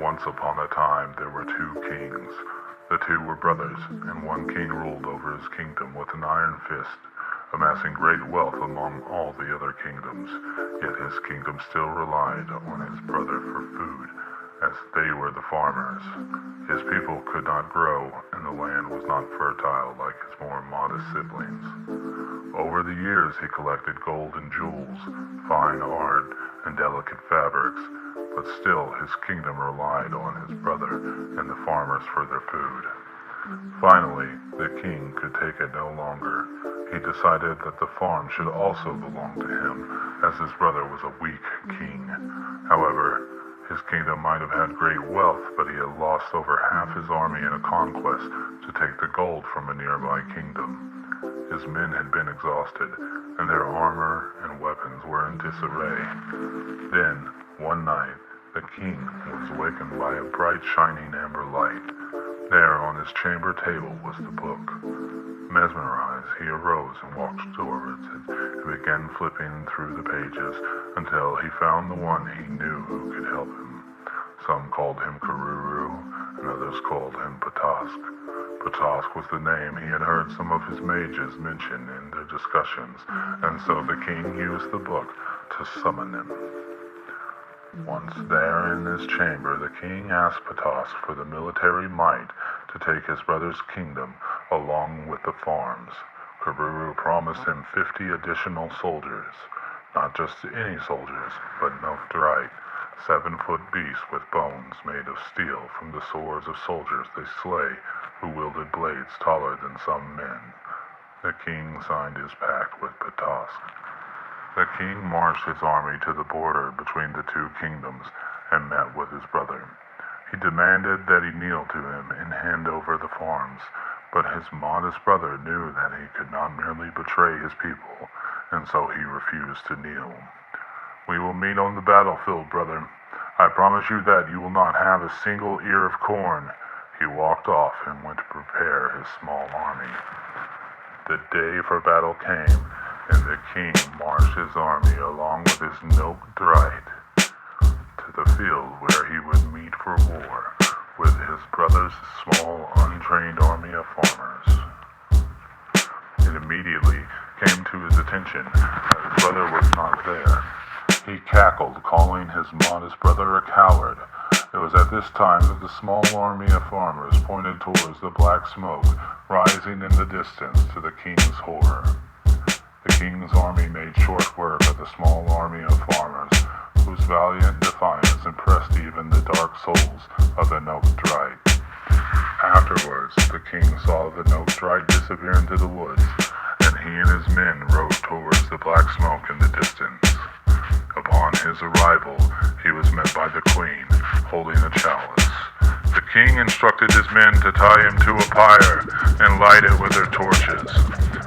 Once upon a time there were two kings. The two were brothers, and one king ruled over his kingdom with an iron fist, amassing great wealth among all the other kingdoms. Yet his kingdom still relied on his brother for food, as they were the farmers. His people could not grow, and the land was not fertile like his more modest siblings. Over the years he collected gold and jewels, fine art, and delicate fabrics, but still his kingdom relied on his brother and the farmers for their food. Finally, the king could take it no longer. He decided that the farm should also belong to him, as his brother was a weak king. However, his kingdom might have had great wealth, but he had lost over half his army in a conquest to take the gold from a nearby kingdom. His men had been exhausted, and their armor and weapons were in disarray. Then, one night, the king was awakened by a bright, shining amber light. There, on his chamber table, was the book. Mesmerized, he arose and walked towards it and began flipping through the pages until he found the one he knew who could help him. Some called him Karuru, and others called him Patask. Patask was the name he had heard some of his mages mention in their discussions, and so the king used the book to summon him. Once there in his chamber, the king asked Patask for the military might to take his brother's kingdom along with the farms. Karuru promised him 50 additional soldiers. Not just any soldiers, but Nokdrite, 7-foot beasts with bones made of steel from the swords of soldiers they slay, who wielded blades taller than some men. The king signed his pact with Patask. The king marched his army to the border between the two kingdoms and met with his brother. He demanded that he kneel to him and hand over the farms, but his modest brother knew that he could not merely betray his people, and so he refused to kneel. "We will meet on the battlefield, brother. I promise you that you will not have a single ear of corn." He walked off and went to prepare his small army. The day for battle came, and the king marched his army along with his Nokdrite to the field where he would meet for war with his brother's small, untrained army of farmers. It immediately came to his attention that his brother was not there. He cackled, calling his modest brother a coward. It was at this time that the small army of farmers pointed towards the black smoke rising in the distance to the king's horror. The king's army made short work of the small army of farmers, whose valiant defiance impressed even the dark souls of the Nokdrite. Afterwards, the king saw the Nokdrite disappear into the woods, and he and his men rode towards the black smoke in the distance. Upon his arrival, he was met by the queen, holding a chalice. The king instructed his men to tie him to a pyre and light it with their torches.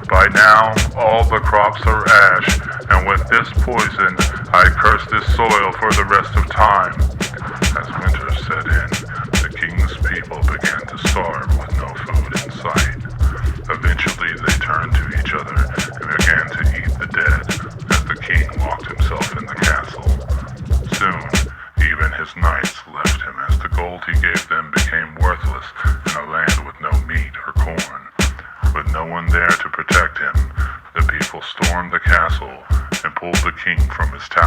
"By now, all the crops are ash, and with this poison, I curse this soil for the rest of time." As winter set in, the king's people began to starve with no food in sight. Eventually, they turned to each other and began to eat the dead as the king locked himself in the castle. Soon, even his knights left him as the gold he gave them became worthless in a land with no meat or corn. With no one there to protect him, the people stormed the castle and pulled the king from his tower.